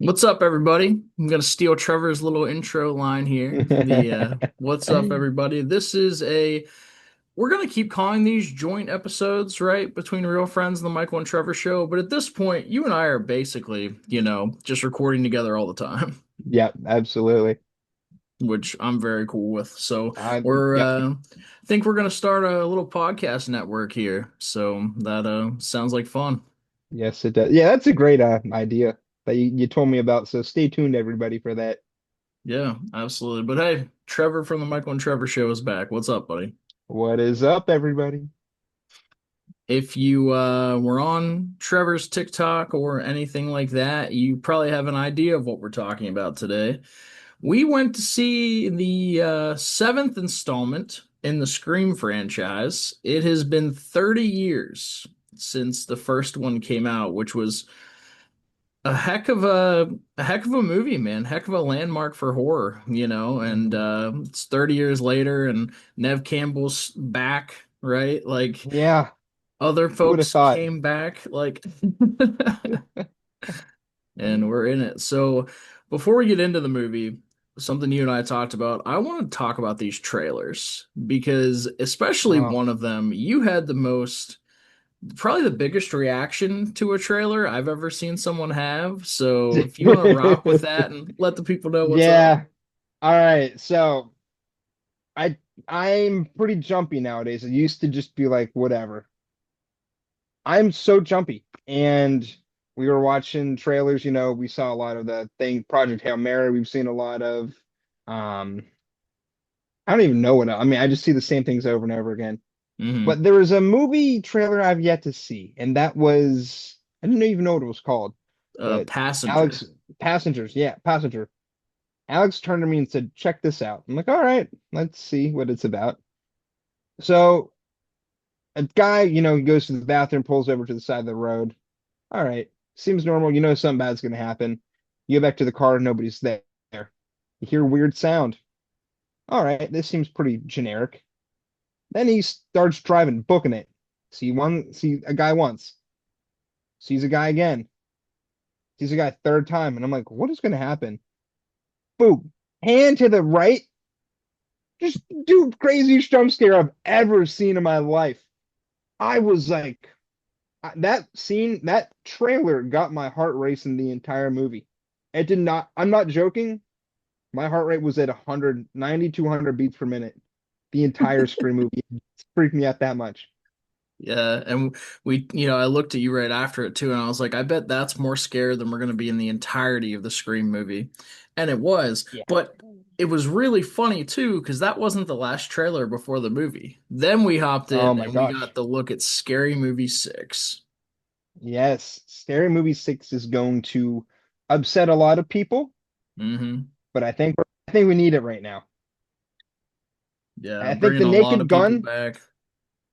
What's up, everybody? I'm gonna steal Trevor's little intro line here. What's up, everybody? We're gonna keep calling these joint episodes, right, between Real Friends and the Michael and Trevor show. But at this point, you and I are basically, just recording together all the time, Yep, absolutely. which I'm very cool with. So Yep. I think we're gonna start a little podcast network here. So that sounds like fun. Yes, it does. Yeah, that's a great idea that you told me about. So stay tuned, everybody, for that. Yeah, absolutely. But hey, Trevor from the Michael and Trevor show is back. What's up, buddy? What is up, everybody? If you were on Trevor's TikTok or anything like that, you probably have an idea of what we're talking about today. We went to see the seventh installment in the Scream franchise. It has been 30 years since the first one came out, which was a heck of a movie, man. Heck of a landmark for horror, and Mhm. it's 30 years later and Nev Campbell's back, right? Like Yeah, other who would have folks thought? came back, like, and we're in it. So, before we get into the movie, something you and I talked about, I want to talk about these trailers because, especially Oh. one of them, you had probably the biggest reaction to a trailer I've ever seen someone have. So, if you want to rock with that and let the people know what's up. Yeah. All right. So I I'm pretty jumpy nowadays. It used to just be like whatever. I'm so jumpy. And we were watching trailers, we saw a lot of the thing Project Hail Mary. We've seen a lot of um I don't even know I mean, I just see the same things over and over again. Hmm. But there was a movie trailer I've yet to see, and that was I didn't even know what it was called. But Passenger. Alex Passengers, yeah, Passenger. Alex turned to me and said, "Check this out." I'm like, "All right, let's see what it's about." So a guy, he goes to the bathroom, pulls over to the side of the road. All right, seems normal. You know something bad's gonna happen. You go back to the car, nobody's there. You hear a weird sound. All right, this seems pretty generic. Then he starts driving, booking it. See a guy once, sees a guy again, sees a guy third time, and I'm like, what is gonna happen? Boom, hand to the right, just do craziest jump scare I've ever seen in my life. I was like, that scene, that trailer got my heart racing the entire movie. It did not. I'm not joking. My heart rate was at 190, 200 beats per minute. The entire Scream movie. It freaked me out that much. Yeah, and I looked at you right after it too, and I was like, I bet that's more scared than we're going to be in the entirety of the Scream movie. And it was, Yeah. but it was really funny too, because that wasn't the last trailer before the movie. Then we hopped Oh in my and we gosh. got the look at Scary Movie 6. Yes, Scary Movie 6 is going to upset a lot of people, Hmm. but I think we need it right now. Yeah, I think bringing the a lot Naked of people Gun, back.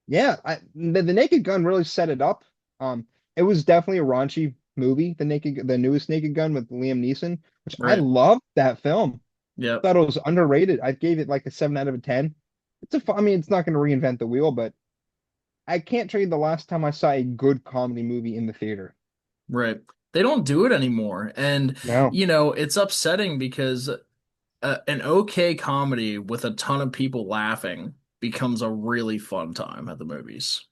yeah, the Naked Gun really set it up. It was definitely a raunchy movie, the newest Naked Gun with Liam Neeson, which I Right. loved that film. Yep. Thought it was underrated. I gave it like a 7 out of a 10. I mean, it's not going to reinvent the wheel, but I can't tell you the last time I saw a good comedy movie in the theater. Right. They don't do it anymore. And, No. it's upsetting because an okay comedy with a ton of people laughing becomes a really fun time at the movies.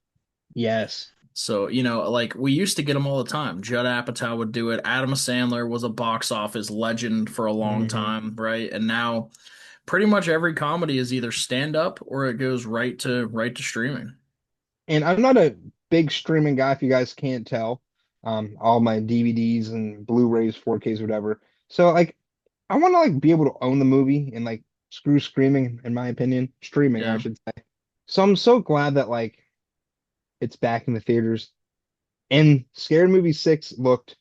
Yes. So, like we used to get them all the time. Judd Apatow would do it. Adam Sandler was a box office legend for a long Hmm. time, right? And now pretty much every comedy is either stand up or it goes right to streaming. And I'm not a big streaming guy, if you guys can't tell. All my DVDs and Blu-rays, 4Ks, whatever. So like, I want to like be able to own the movie and like screw streaming, in my opinion, streaming, I Yeah. should say. So I'm so glad that like it's back in the theaters. And Scary Movie 6 looked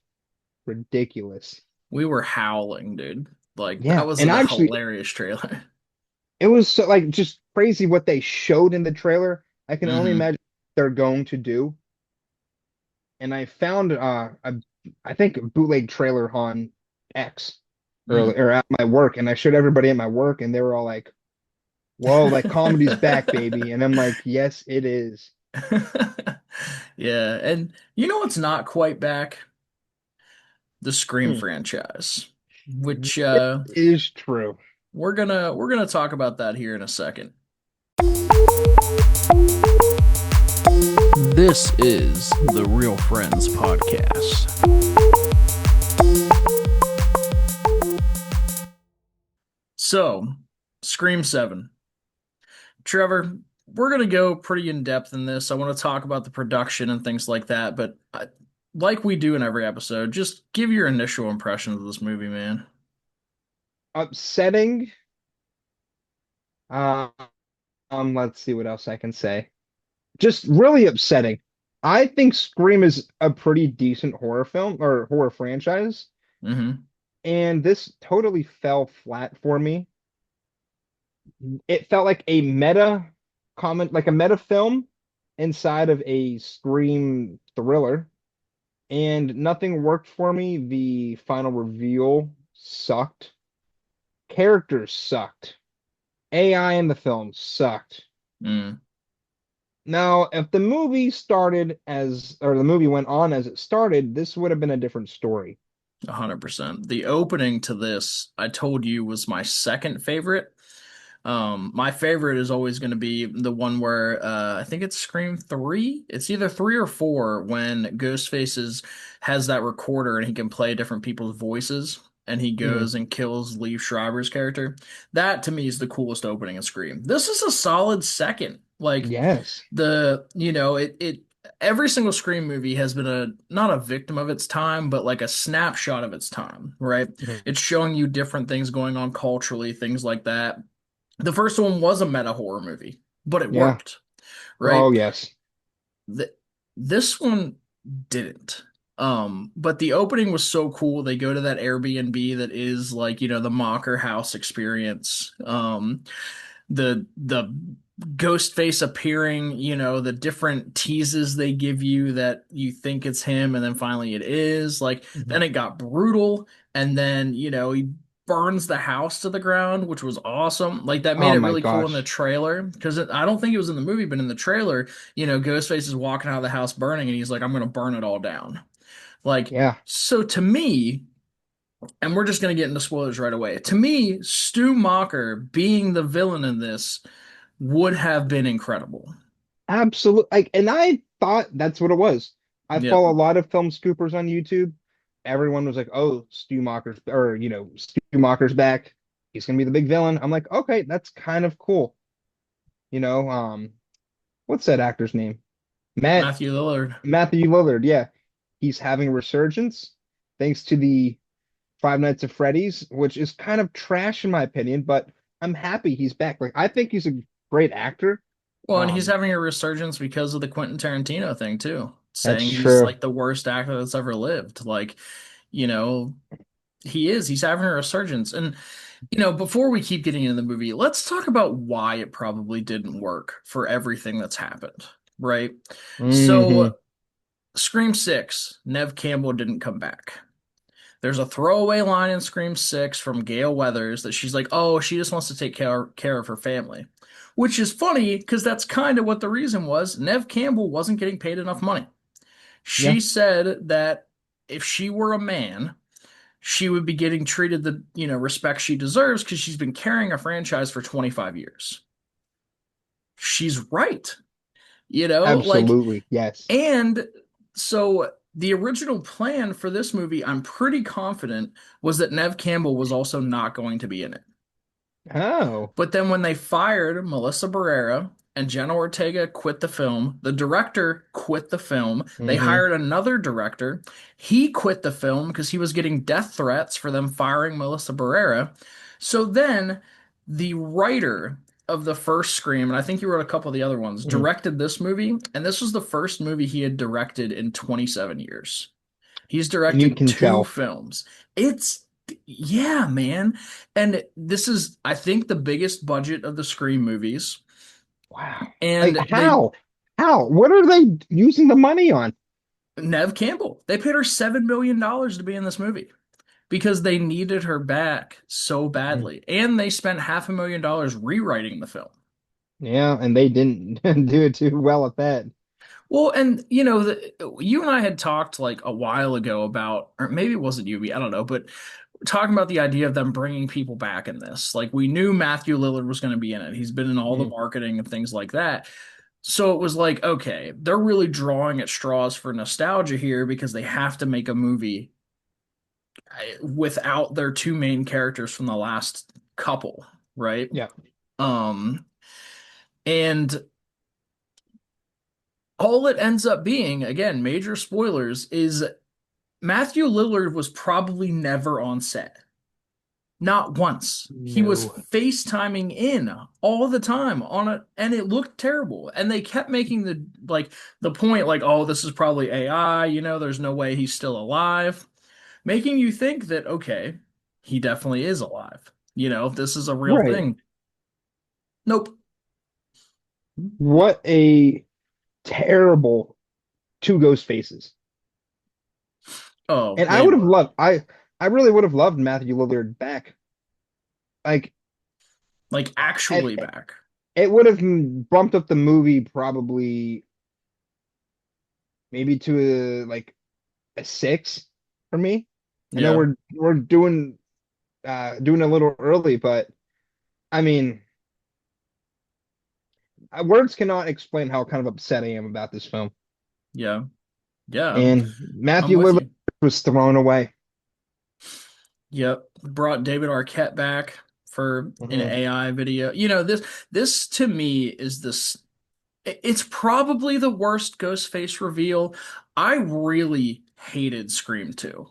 ridiculous. We were howling, dude. Like that Yeah, was and a actually, hilarious trailer. it was so like just crazy what they showed in the trailer. I can only Hmm. imagine what they're going to do. And I found I think a bootleg trailer on X Mm. or at my work, and I showed everybody at my work, and they were all like, "Whoa, like comedy's back, baby!" And I'm like, "Yes, it is." Yeah, and you know what's not quite back? the Scream Hmm. franchise, which It is true. we're gonna talk about that here in a second. This is the Real Friends podcast. So, Scream 7. Trevor, we're going to go pretty in depth in this. I want to talk about the production and things like that, but like we do in every episode, just give your initial impressions of this movie, man. Upsetting. Uh, let's see what else I can say. Just really upsetting. I think Scream is a pretty decent horror film or horror franchise, Hmm. and this totally fell flat for me. It felt like a meta comment, like a meta film inside of a Scream thriller, and nothing worked for me. The final reveal sucked. Characters sucked. AI in the film sucked. Mm, Now, if the movie started as, or the movie went on as it started, this would have been a different story. 100%. The opening to this, I told you, was my second favorite. My favorite is always going to be the one where I think it's Scream 3. It's either 3 or 4 when has that recorder and he can play different people's voices and he Mhm. goes and kills Liev Schreiber's character. That to me is the coolest opening of Scream. This is a solid second. Like Yes. it every single Scream movie has been a not a victim of its time, but like a snapshot of its time, right? Mhm. It's showing you different things going on culturally, things like that. The first one was a meta horror movie, but it Yeah. worked, Oh, right? yes. Th this one didn't. But the opening was so cool. They go to that Airbnb that is like, the Mocker house experience. The ghost face appearing, the different teases they give you that you think it's him and then finally it is. Like Mhm. then it got brutal and then, he burns the house to the ground, which was awesome. Like that made Oh it my really cool in the gosh. trailer because I don't think it was in the movie, but in the trailer, Ghostface is walking out of the house burning and he's like, I'm gonna burn it all down. Like, Yeah. so to me, and we're just gonna get into spoilers right away. To me, Stu Macher being the villain in this would have been incredible. Absolutely. Like, and I thought that's what it was. I Yep. follow a lot of film scoopers on YouTube. Everyone was like, "Oh, Stu Macher's back. He's gonna be the big villain." I'm like, "Okay, that's kind of cool." You know, what's that actor's name? Matt Matthew Lillard. Matthew Lillard. Yeah, he's having a resurgence thanks to the Five Nights at Freddy's, which is kind of trash in my opinion, but I'm happy he's back. Like, I think he's a great actor. Well, and he's Um, having a resurgence because of the Quentin Tarantino thing too, that's saying he's true. like the worst actor that's ever lived. Like, you know, he is. He's having a resurgence. And, before we keep getting into the movie, let's talk about why it probably didn't work for everything that's happened, right? Hmm. So, Scream 6, Nev Campbell didn't come back. There's a throwaway line in Scream 6 from Gale Weathers that she's like, oh, she just wants to take care of her family. Which is funny because that's kind of what the reason was. Nev Campbell wasn't getting paid enough money. Yeah, She said that if she were a man, she would be getting treated the, respect she deserves because she's been carrying a franchise for 25 years. She's right. Like, absolutely. Yes. and so the original plan for this movie, I'm pretty confident, was that Nev Campbell was also not going to be in it. Oh. But then when they fired Melissa Barrera and Jenna Ortega quit the film, the director quit the film. They Hmm. hired another director. He quit the film because he was getting death threats for them firing Melissa Barrera. So then the writer of the first Scream, and I think he wrote a couple of the other ones, Hmm. directed this movie, and this was the first movie he had directed in 27 years. He's And you directed can two tell. films. It's yeah, man. And this is, I think, the biggest budget of the Scream movies. Wow. Like, And they how? How? What are they using the money on? Nev Campbell, they paid her $7 million to be in this movie because they needed her back so Mhm. badly. And they spent $500,000 rewriting the film. Yeah, and they didn't do it too well at that. Well, and you and I had talked like a while ago about, or maybe it wasn't you, I don't know, but talking about the idea of them bringing people back in this. Like we knew Matthew Lillard was going to be in it. He's been in all the Mhm. marketing and things like that. So it was like, okay, they're really drawing at straws for nostalgia here because they have to make a movie without their two main characters from the last couple, right? Yeah. Um, and all it ends up being, again, major spoilers, is Matthew Lillard was probably never on set. Not once. He was No. FaceTiming in all the time on it, and it looked terrible. And they kept making the point like, oh, this is probably AI, there's no way he's still alive, making you think that okay, he definitely is alive. This is a real Right. thing. Nope. What a terrible two ghost faces. Oh, And I they would have were loved I really would have loved Matthew Lillard back. Like like actually it, back. it would have bumped up the movie probably maybe to a six for me. I know Yeah, we're doing a little early, but I mean, words cannot explain how kind of upset I am about this film. yeah, yeah. And I'm Matthew with Lillard you. was thrown away. Yep, brought David Arquette back for an Mhm. AI video. This to me is this. It's probably the worst Ghostface reveal. I really hated Scream 2.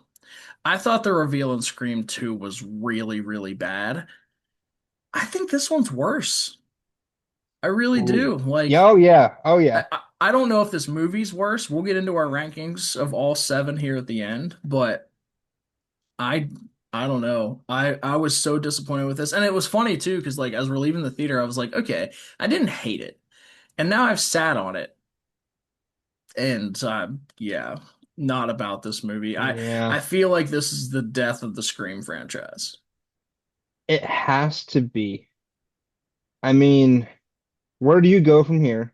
I thought the reveal in Scream 2 was really, really bad. I think this one's worse. I really Ooh. do. Yeah, Like, oh yeah, oh I, yeah. I I don't know if this movie's worse. We'll get into our rankings of all seven here at the end, but I I don't know. I was so disappointed with this. And it was funny too, because like as we're leaving the theater, I was like, okay, I didn't hate it. And now I've sat on it and yeah, not about this movie. I Yeah. feel like this is the death of the Scream franchise. It has to be. I mean, where do you go from here?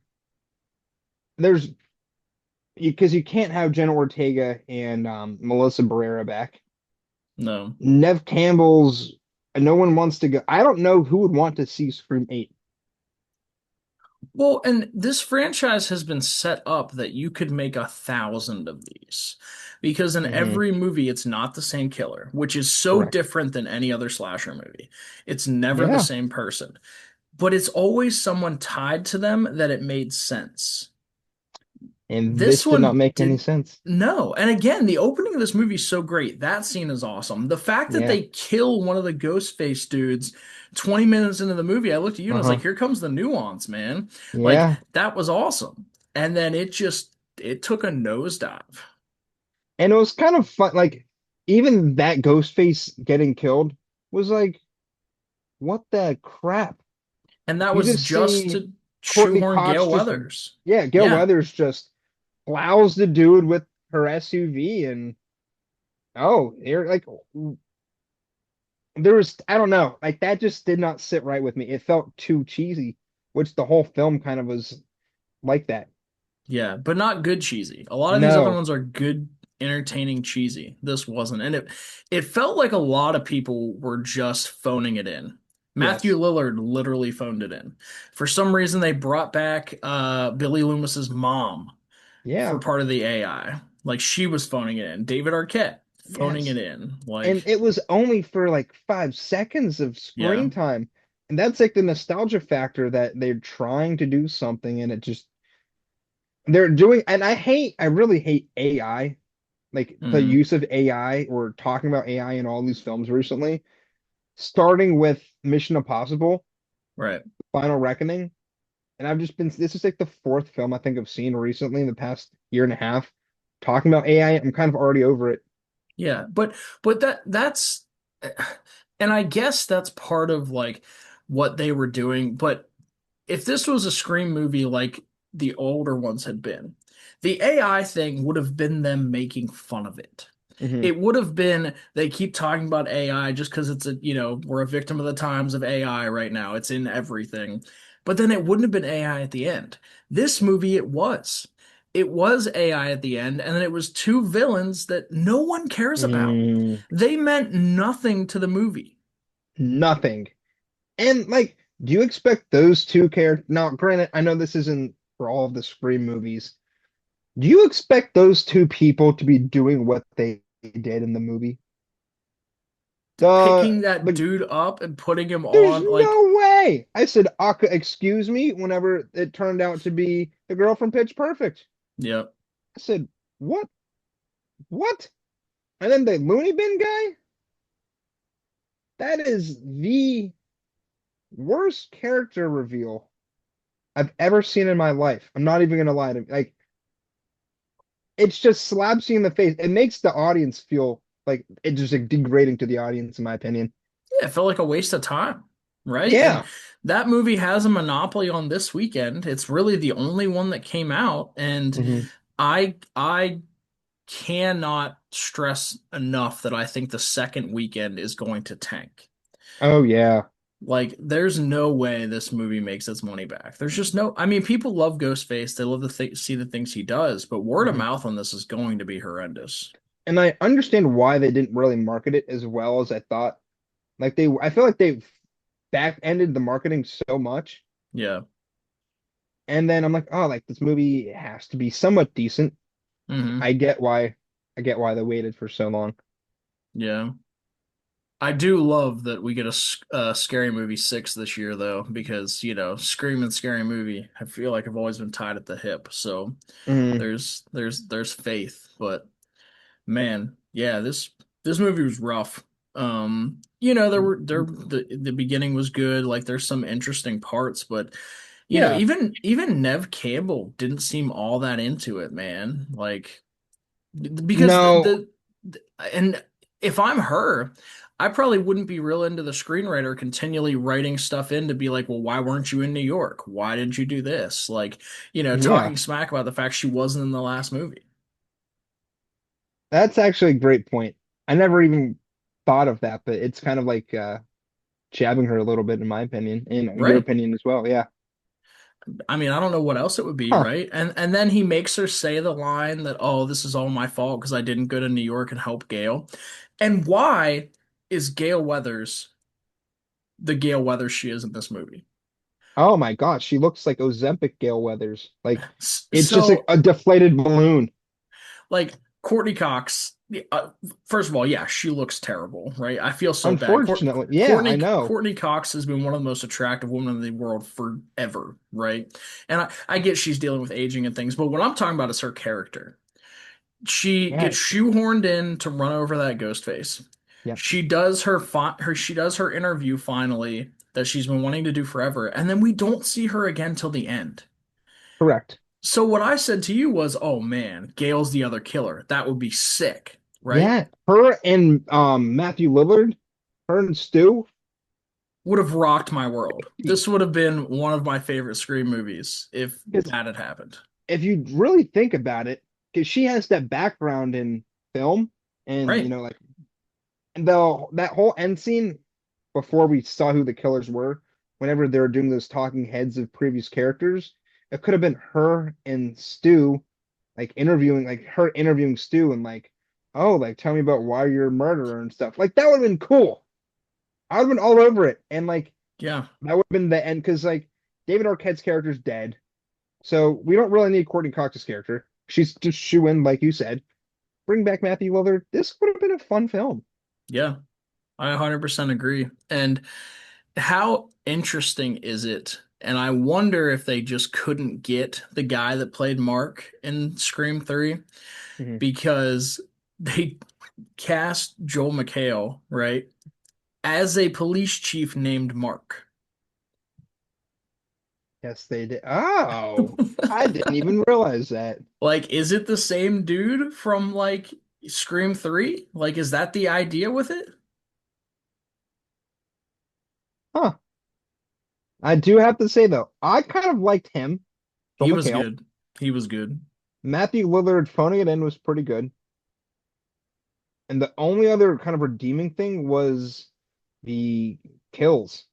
There's because you can't have Jenna Ortega and Melissa Barrera back. No. Nev Campbell's no one wants to go. I don't know who would want to see Scream 8. Well, and this franchise has been set up that you could make 1,000 of these. Because in Hmm. every movie, it's not the same killer, which is so Correct. different than any other slasher movie. It's never the Yeah. same person, but it's always someone tied to them that it made sense. And This this did not one make any didn't. sense. No. And again, the opening of this movie is so great. That scene is awesome. The fact that Yeah. they kill one of the ghost face dudes 20 minutes into the movie, I looked at you and I was like, Uh-huh. here comes the nuance, man. Like, Yeah. that was awesome. And then it took a nosedive. And it was kind of fun. Like, even that ghost face getting killed was like, what the crap? And that You was just just see to Courtney shoehorn Cox Gale just, Weathers. yeah, Gail Yeah. Weathers just plows the dude with her SUV. And oh, they're like, there was, I don't know, like that just did not sit right with me. It felt too cheesy, which the whole film kind of was like that. Yeah, but not good cheesy. A lot of these other No. ones are good, entertaining cheesy. This wasn't. And it felt like a lot of people were just phoning it in. Matthew Yes. Lillard literally phoned it in. For some reason they brought back Billy Loomis's mom for Yeah. part of the AI. Like she was phoning it in. David Arquette phoning it Yes. in. And Like, it was only for like 5 seconds of yeah. screen time. And that's like the nostalgia factor that they're trying to do something and it just they're doing, and I really hate AI, like the Hmm. use of AI or talking about AI in all these films recently, starting with Mission Impossible, Right. Final Reckoning. And I've just been, this is like the fourth film I think I've seen recently in the past year and a half talking about AI. I'm kind of already over it. Yeah, but that's and I guess that's part of like what they were doing, but if this was a Scream movie like the older ones had been, the AI thing would have been them making fun of it. Hmm. It would have been they keep talking about AI just because it's we're a victim of the times of AI right now. It's in everything. But then it wouldn't have been AI at the end. This movie, it was. it was AI at the end, and then it was two villains that no one cares about. Mm, They meant nothing to the movie. nothing. And like, do you expect those two characters? Now, granted, I know this isn't for all of the Scream movies. Do you expect those two people to be doing what they did in the movie? Picking that The dude up and putting him There's on, like, no way. I said, Aka, excuse me, whenever it turned out to be the girl from Pitch Perfect. yeah, I said, what? What? And then the Looney Bin guy? That is the worst character reveal I've ever seen in my life. I'm not even gonna lie to you. Like, it's just slaps you in the face. It makes the audience feel like it's just like degrading to the audience, in my opinion. yeah, it felt like a waste of time, right? And Yeah. that movie has a monopoly on this weekend. It's really the only one that came out, and Hmm. I cannot stress enough that I think the second weekend is going to tank. Oh yeah. Like, there's no way this movie makes its money back. There's just no, I mean, people love Ghostface. They love to see the things he does, but word of Hmm. mouth on this is going to be horrendous. And I understand why they didn't really market it as well as I thought. Like I feel like they back-ended the marketing so much. Yeah. And then I'm like, oh, like this movie has to be somewhat decent. Hmm. I get why, I get why they waited for so long. Yeah. I do love that we get a Scary Movie 6 this year, though, because, Scream and Scary Movie, I feel like I've always been tied at the hip. So Mm, there's faith. But man, yeah, this movie was rough. The beginning was good. Like, there's some interesting parts, but yeah. even Nev Campbell didn't seem all that into it, man. Like, because No, and if I'm her, I probably wouldn't be real into the screenwriter continually writing stuff in to be like, well, why weren't you in New York? Why didn't you do this? Like, yeah. talking smack about the fact she wasn't in the last movie. That's actually a great point. I never even thought of that, but it's kind of like jabbing her a little bit, in my opinion, and your Right. opinion as well. Yeah. I mean, I don't know what else it would be, Huh. right? And then he makes her say the line that, "Oh, this is all my fault because I didn't go to New York and help Gail." And why is Gail Weathers the Gail Weathers she is in this movie? Oh my gosh, she looks like Ozempic Gale Weathers. Like it's just like So, a deflated balloon. like, Courtney Cox, first of all, yeah, she looks terrible, right? I feel so bad. Unfortunately, yeah, I Courtney know. Courtney Cox has been one of the most attractive women in the world forever, right? And I get she's dealing with aging and things, but what I'm talking about is her character. She Yeah, gets shoehorned in to run over that ghost face. yep, She does her interview finally that she's been wanting to do forever, and then we don't see her again till the end. correct. So what I said to you was, "Oh man, Gail's the other killer. That would be sick, right?" Yeah, her and Matthew Lillard, her and Stu. Would have rocked my world. This would have been one of my favorite Scream movies if Because that had happened. if you really think about it, because she has that background in film, and Right. like that whole end scene before we saw who the killers were, whenever they were doing those talking heads of previous characters, it could have been her and Stu, like her interviewing Stu and like, oh, like tell me about why you're a murderer and stuff. Like that would have been cool. I would have been all over it. And like Yeah. that would have been the end because like David Arquette's character's dead. So we don't really need Courtney Cox's character. She's just shoe in, like you said. Bring back Matthew Lillard. This would have been a fun film. Yeah. I 100% agree. And how interesting is it? And I wonder if they just couldn't get the guy that played Mark in Scream 3 Mhm. because they cast Joel McHale, right, as a police chief named Mark. Yes, they did. Oh, I didn't even realize that. Like, is it the same dude from, like, Scream 3? Like, is that the idea with it? Huh. I do have to say though, I kind of liked him, Joel He was McHale. good. He was good. Matthew Lillard phoning it in was pretty good. And the only other kind of redeeming thing was the kills.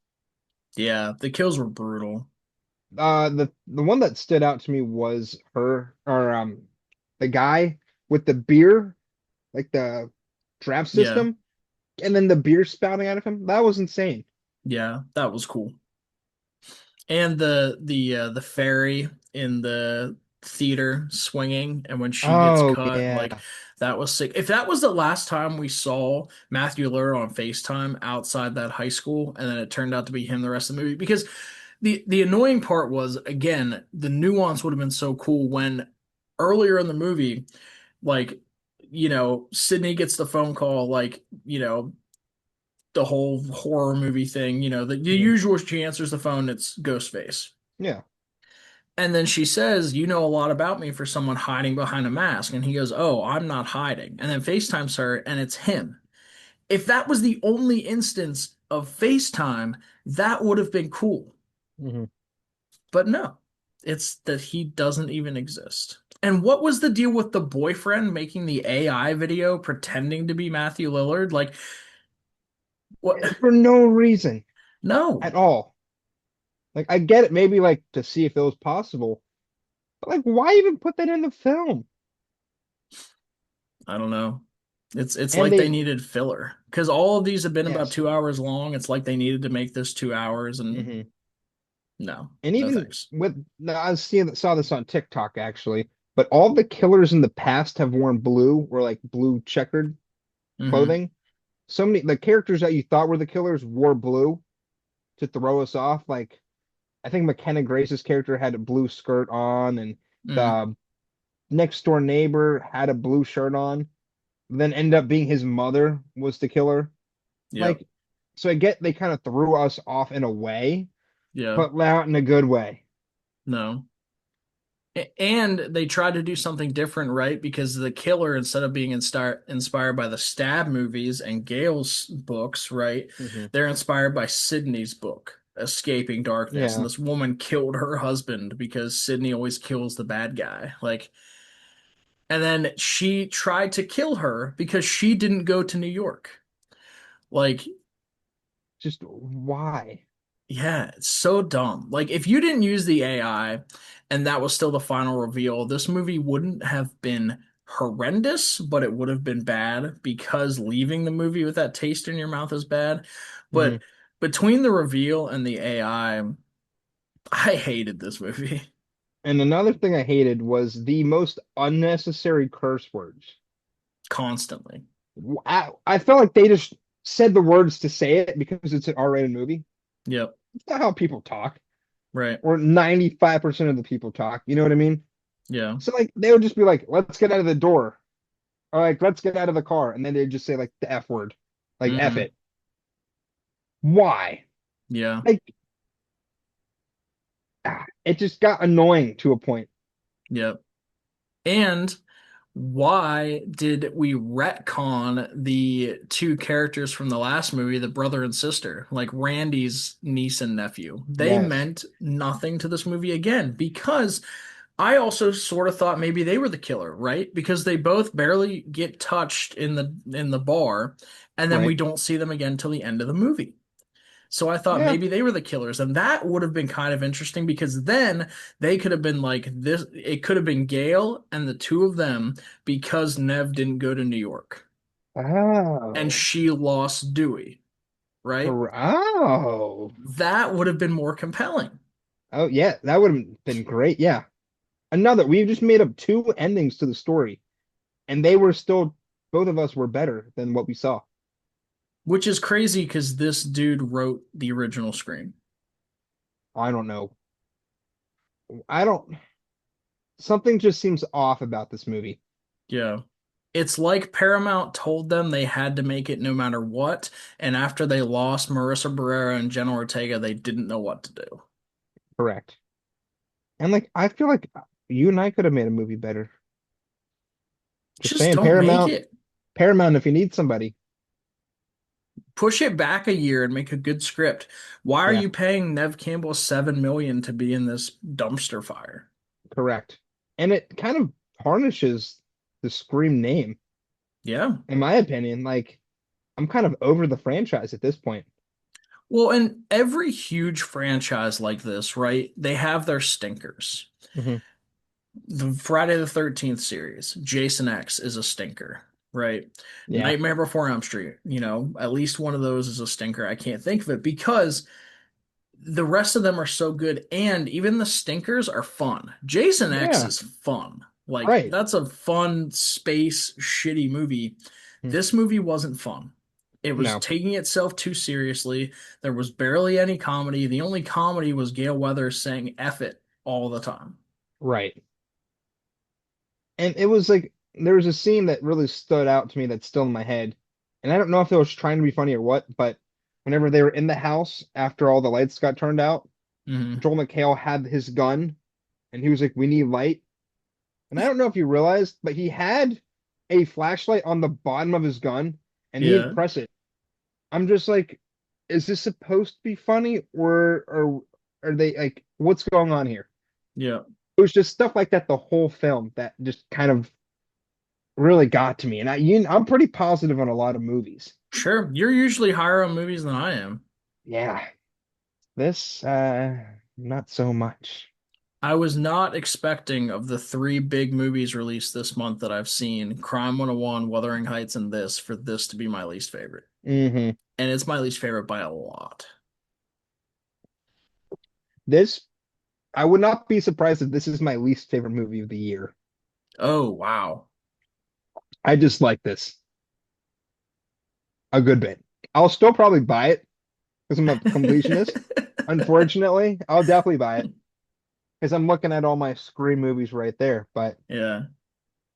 Yeah, the kills were brutal. The one that stood out to me was her or the guy with the beer, like the draft Yeah, system, and then the beer spouting out of him. That was insane. yeah, that was cool. And the fairy in the theater swinging, and when she gets Oh cut, like yeah. that was sick. If that was the last time we saw Matthew Lillard on FaceTime outside that high school, and then it turned out to be him the rest of the movie, because the annoying part was, again, the nuance would have been so cool when earlier in the movie, like, Sydney gets the phone call, like, the whole horror movie thing, the Mhm. usual, she answers the phone, it's Ghostface. Yeah. And then she says, "You know a lot about me for someone hiding behind a mask." And he goes, "Oh, I'm not hiding." And then FaceTimes her, and it's him. If that was the only instance of FaceTime, that would have been cool. Hmm. But no, it's that he doesn't even exist. And what was the deal with the boyfriend making the AI video pretending to be Matthew Lillard? Like, what? For no reason No, at all. Like I get it, maybe like to see if it was possible, but like why even put that in the film? I don't know. It's And like they they, needed filler because all of these have been about yes. 2 hours long. It's like they needed to make this 2 hours, and Hmm. no, And no even thanks. with, I was seeing saw this on TikTok actually, but all the killers in the past have worn blue or like blue checkered Hmm. clothing. So many the characters that you thought were the killers wore blue to throw us off. Like I think McKenna Grace's character had a blue skirt on, and Mm. the next door neighbor had a blue shirt on. Then ended up being his mother was the killer. Yep. Like, so I get they kind of threw us off in a way, Yeah. but not in a good way. No. And they tried to do something different, right? Because the killer, instead of being inspired by the Stab movies and Gale's books, right? Hmm. They're inspired by Sydney's book, Escaping Darkness. And Yeah, this woman killed her husband because Sydney always kills the bad guy. Like, and then she tried to kill her because she didn't go to New York. Like, just why? yeah, it's so dumb. Like, if you didn't use the AI and that was still the final reveal, this movie wouldn't have been horrendous, but it would have been bad because leaving the movie with that taste in your mouth is bad. Hmm. But between the reveal and the I hated this movie And another thing I hated was the most unnecessary curse words. constantly. I felt like they just said the words to say it because it's an R-rated movie. Yep, It's not how people talk, right. or 95% of the people talk. You know what I mean? Yeah. So like they would just be like, "Let's get out of the door," or like, "Let's get out of the car," and then they'd just say like the F word, like F Hmm. it. Why? Yeah. Like it just got annoying to a point. Yep. And why did we retcon the two characters from the last movie, the brother and sister, like Randy's niece and nephew? They Yes. meant nothing to this movie again because I also sort of thought maybe they were the killer, right? Because they both barely get touched in the bar, and then we Right. don't see them again till the end of the movie. So I thought Yeah. maybe they were the killers, and that would have been kind of interesting because then they could have been like this. It could have been Gale and the two of them because Nev didn't go to New York and Oh. she lost Dewey, right? Oh. That would have been more compelling, Oh yeah, that would have been great. Yeah. Another, we've just made up two endings to the story, and they were still, both of us were better than what we saw. which is crazy because this dude wrote the original Scream. I don't know. I don't, something just seems off about this movie. Yeah. It's like Paramount told them they had to make it no matter what, and after they lost Marissa Barrera and Jenna Ortega, they didn't know what to do. Correct. And like, I feel like you and I could have made a movie better. Just Just saying, don't make Paramount, it. Paramount, if you need somebody. Push it back a year and make a good script. Why are Yeah, you paying Nev Campbell 7 million to be in this dumpster fire? correct. And it kind of tarnishes the Scream name, Yeah. in my opinion. Like, I'm kind of over the franchise at this point. Well, in every huge franchise like this, right, they have their stinkers. Hmm. The Friday the 13th series, Jason X is a stinker, right? Yeah, Nightmare Before Elm Street, at least one of those is a stinker. I can't think of it because the rest of them are so good, and even the stinkers are fun. Jason X yeah, is fun. Like, right. that's a fun space shitty movie. Hmm. This movie wasn't fun. It was No, taking itself too seriously. There was barely any comedy. The only comedy was Gale Weathers saying F it all the time. right. And it was like there was a scene that really stood out to me that's still in my head. And I don't know if it was trying to be funny or what, but whenever they were in the house after all the lights got turned out, Hmm. Joel McHale had his gun and he was like, "We need light." And I don't know if you realized, but he had a flashlight on the bottom of his gun and he didn't Yeah, press it. I'm just like, is this supposed to be funny or are they like, what's going on here? yeah. It was just stuff like that the whole film that just kind of really got to me. And I'm pretty positive on a lot of movies. Sure. You're usually higher on movies than I am. Yeah, this not so much. I was not expecting of the three big movies released this month that I've seen, Crime 101, Wuthering Heights, and this, for this to be my least favorite. Hmm. And it's my least favorite by a lot. This I would not be surprised if this is my least favorite movie of the year. Oh, wow. I just like this a good bit. I'll still probably buy it because I'm a completionist. Unfortunately, I'll definitely buy it because I'm looking at all my Scream movies right there. But Yeah,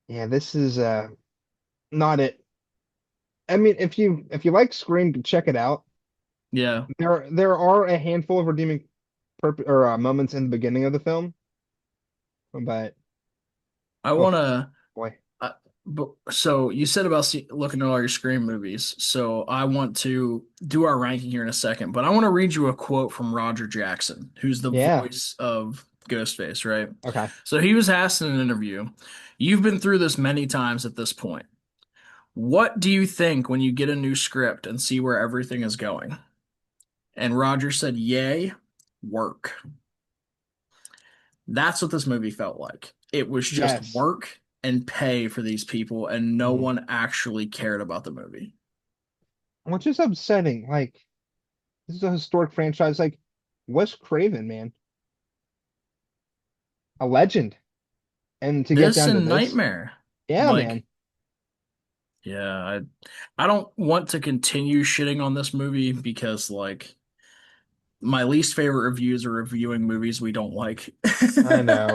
yeah, this is not it. I mean, if you like Scream, check it out. yeah. There are a handful of redeeming or moments in the beginning of the film, but I oh want to. boy, So you said about looking at all your Scream movies. So I want to do our ranking here in a second, but I want to read you a quote from Roger Jackson, who's the yeah, voice of Ghostface, right? okay, So he was asked in an interview, "You've been through this many times at this point. What do you think when you get a new script and see where everything is going?" And Roger said, "Yay, work." That's what this movie felt like. It was just yes, work and pay for these people, and no mhm. one actually cared about the movie. Which is upsetting. Like this is a historic franchise. Like Wes Craven, man, a legend, and to get This down to and this, Nightmare. yeah, Like, man, yeah, I don't want to continue shitting on this movie because like my least favorite reviews are reviewing movies we don't like. I know.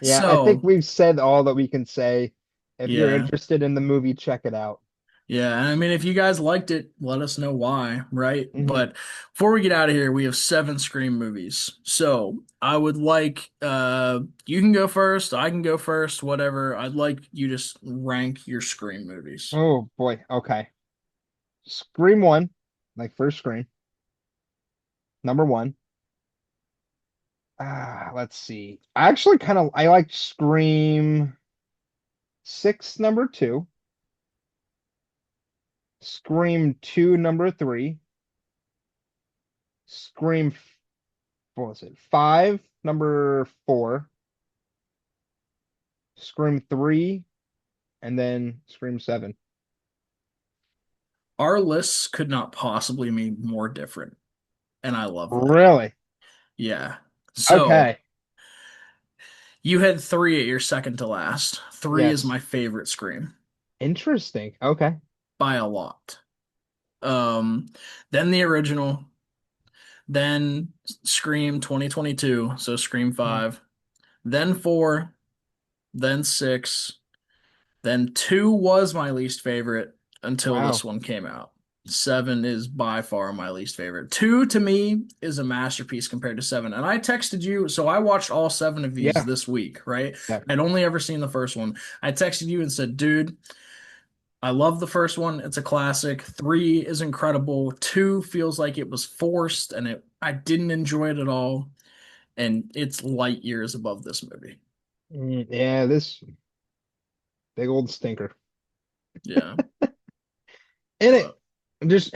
Yeah, I think So, we've said all that we can say. If you're yeah. interested in the movie, check it out. Yeah, and I mean, if you guys liked it, let us know why, right? Hmm. But before we get out of here, we have seven Scream movies. So I would like, you can go first, I can go first, whatever. I'd like you to rank your Scream movies. Oh boy, okay. Scream one, like first Scream, number one. Let's see. I actually I like Scream six, number two. Scream two, number three. Scream, what was it? Five, number four. Scream three, and then Scream seven. Our lists could not possibly be more different, and I love that. Really? Yeah. So Okay. you had three at your second to last. Three is Yes. my favorite Scream Interesting. Okay. by a lot. Um, then the original, then Scream 2022, so Scream Mhm. 5, then 4, then 6, then 2 was my least favorite until this Wow. one came out. 7 is by far my least favorite. 2 to me is a masterpiece compared to 7. And I texted you, so I watched all 7 of these Yeah. this week, right? Yeah. I'd only ever seen the first one. I texted you and said, "Dude, I love the first one. It's a classic. 3 is incredible. 2 feels like it was forced and I didn't enjoy it at all. And it's light years above this movie." Yeah, this big old stinker. Yeah. And it But Just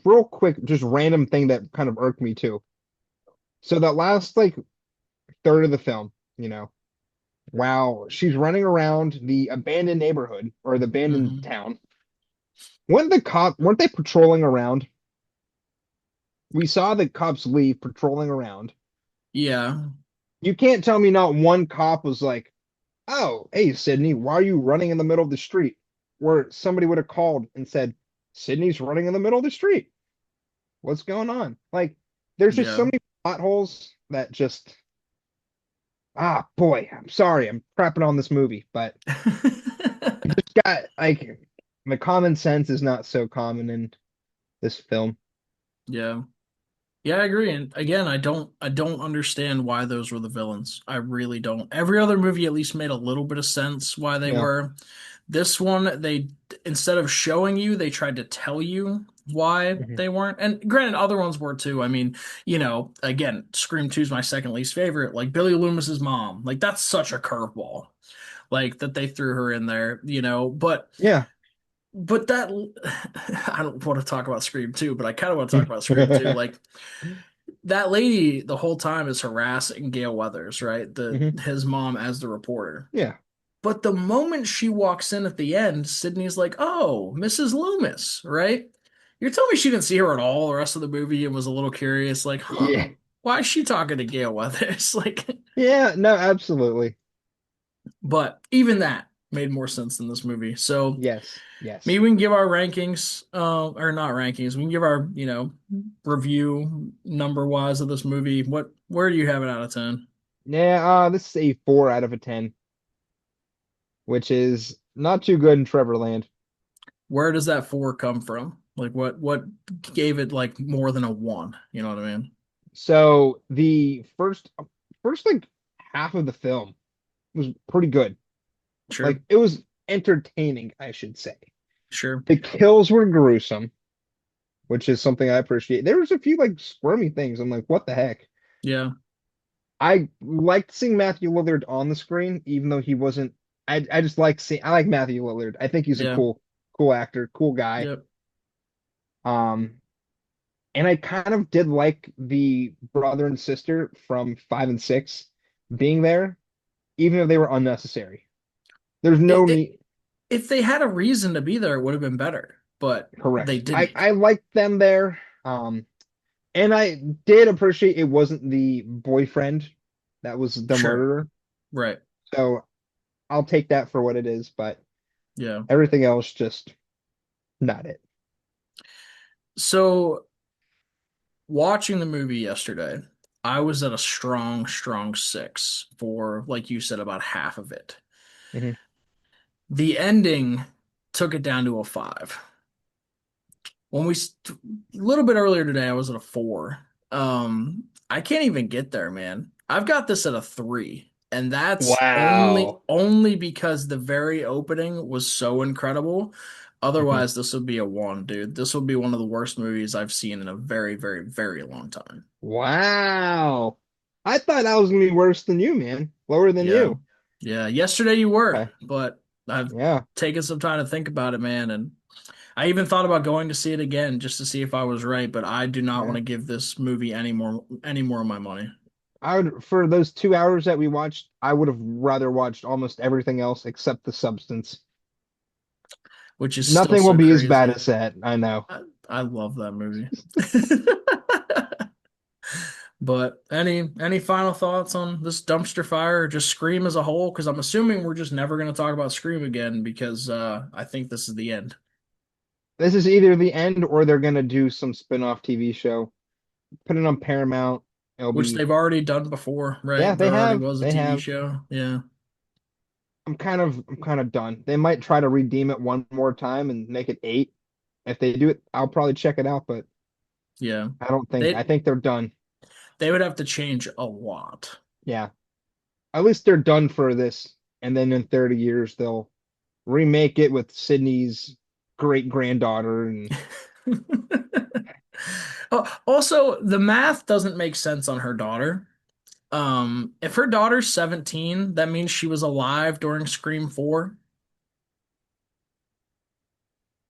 real quick, just random thing that kind of irked me too. So that last like third of the film, you know, wow, she's running around the abandoned neighborhood or the abandoned Hmm. town. Weren't they patrolling around? We saw the cops leave patrolling around. Yeah, You can't tell me not one cop was like, "Oh, hey, Sydney, why are you running in the middle of the street?" Where somebody would have called and said, "Sydney's running in the middle of the street. What's going on?" Like, there's just so yeah. many potholes that just, boy, I'm sorry, I'm crapping on this movie, but got like the common sense is not so common in this film. Yeah. Yeah, I agree. And again, I don't understand why those were the villains. I really don't. Every other movie at least made a little bit of sense why they Yeah. were. This one, they instead of showing you, they tried to tell you why Mhm. they weren't. And granted, other ones were too. I mean, again, Scream 2 is my second least favorite. Like Billy Loomis's mom. Like that's such a curveball. Like that they threw her in there. Yeah. But that I don't want to talk about Scream 2, but I kind of want to talk about Scream 2. Like that lady the whole time is harassing Gail Weathers, right? The Mhm. his mom as the reporter. Yeah. But the moment she walks in at the end, Sydney's like, "Oh, Mrs. Loomis," right? You're telling me she didn't see her at all the rest of the movie and was a little curious, like, "Huh, Yeah. why is she talking to Gail Weathers?" Like, Yeah. No, absolutely. but even that made more sense than this movie. So Yes. maybe Yes. we can give our rankings, or not rankings. We can give our, review number wise of this movie. Where do you have it out of 10? Yeah. This is a 4 out of a 10, which is not too good in Trevorland. Where does that four come from? Like what gave it like more than a one? You know what I mean? So the first like half of the film was pretty good. Sure, Like it was entertaining, I should say. sure, The kills were gruesome, which is something I appreciate. There was a few like squirmy things. I'm like, what the heck? yeah, I liked seeing Matthew Lillard on the screen, even though he wasn't. I just like seeing. I like Matthew Lillard. I think he's a yeah, cool actor, cool guy. yep. Um, and I kind of did like the brother and sister from 5 and 6 being there, even if they were unnecessary. There's no It, need. if they had a reason to be there, it would have been better, but they Correct. didn't. I liked them there. And I did appreciate it wasn't the boyfriend that was the Sure, murderer. right, So I'll take that for what it is, but yeah. everything else just not it. So watching the movie yesterday, I was at a strong, strong six for, like you said, about half of it. Hmm. The ending took it down to a five. When a little bit earlier today, I was at a four. I can't even get there, man. I've got this at a three, and that's only Wow. only because the very opening was so incredible. Hmm. Otherwise, this would be a one, dude. This would be one of the worst movies I've seen in a very, very, very long time. Wow. I thought I was gonna be worse than you, man. Lower than Yeah. you. Yeah. Yesterday you were, Okay. but I've Yeah. taken some time to think about it, man, and I even thought about going to see it again just to see if I was right, but I do not want Yeah. to give this movie any more of my money, I would for those 2 hours that we watched, I would have rather watched almost everything else except The Substance. which is still Nothing will so be as bad crazy. as that. I know. I love that movie. But any final thoughts on this dumpster fire or just Scream as a whole? Because I'm assuming we're just never going to talk about Scream again because I think this is the end, This is either the end or they're gonna do some spin-off TV show. Put it on Paramount. It'll which be they've already done before, yeah, right? they There already have. was a They TV have. show. Yeah, I'm kind of done. They might try to redeem it one more time and make it 8. If they do it, I'll probably check it out, but yeah. I don't think I They think they're done. they would have to change a lot. Yeah. At least they're done for this. And then in 30 years they'll remake it with Sydney's great granddaughter and Oh, also, the math doesn't make sense on her daughter. If her daughter's 17, that means she was alive during Scream 4.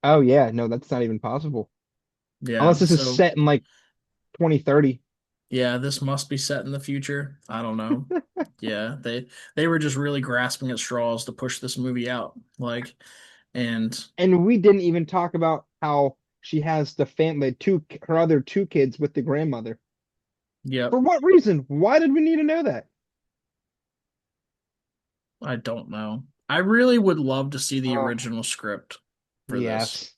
oh yeah, no, that's not even possible. Yeah, Unless this is so set in like 2030. yeah, this must be set in the future. I don't know. Yeah, they were just really grasping at straws to push this movie out. Like, and And we didn't even talk about how she has the family, her other two kids with the grandmother. yep, For what reason? Why did we need to know that? I don't know. I really would love to see the Oh, original script for this. yes,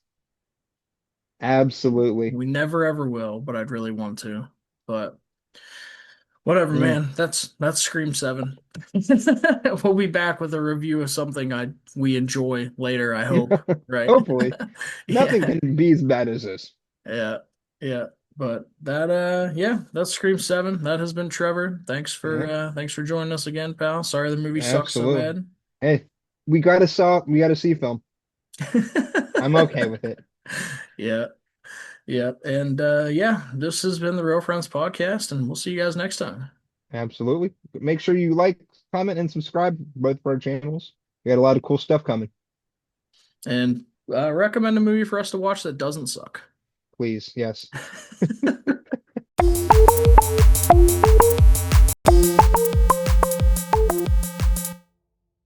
absolutely. We never ever will, but I'd really want to. But whatever, Mm. man. That's Scream 7. We'll be back with a review of something I we enjoy later, I hope, right? Hopefully, nothing Yeah. can be as bad as this. Yeah. Yeah. But that yeah, that's Scream 7. That has been Trevor. Yeah, Thanks for joining us again, pal. Sorry the movie sucks so absolutely. bad. Hey, we gotta see film. I'm okay with it. Yeah. Yeah. And yeah, this has been the Real Friends podcast, and we'll see you guys next time. Absolutely. Make sure you like, comment, and subscribe both of our channels. We got a lot of cool stuff coming. And recommend a movie for us to watch that doesn't suck. Please, yes.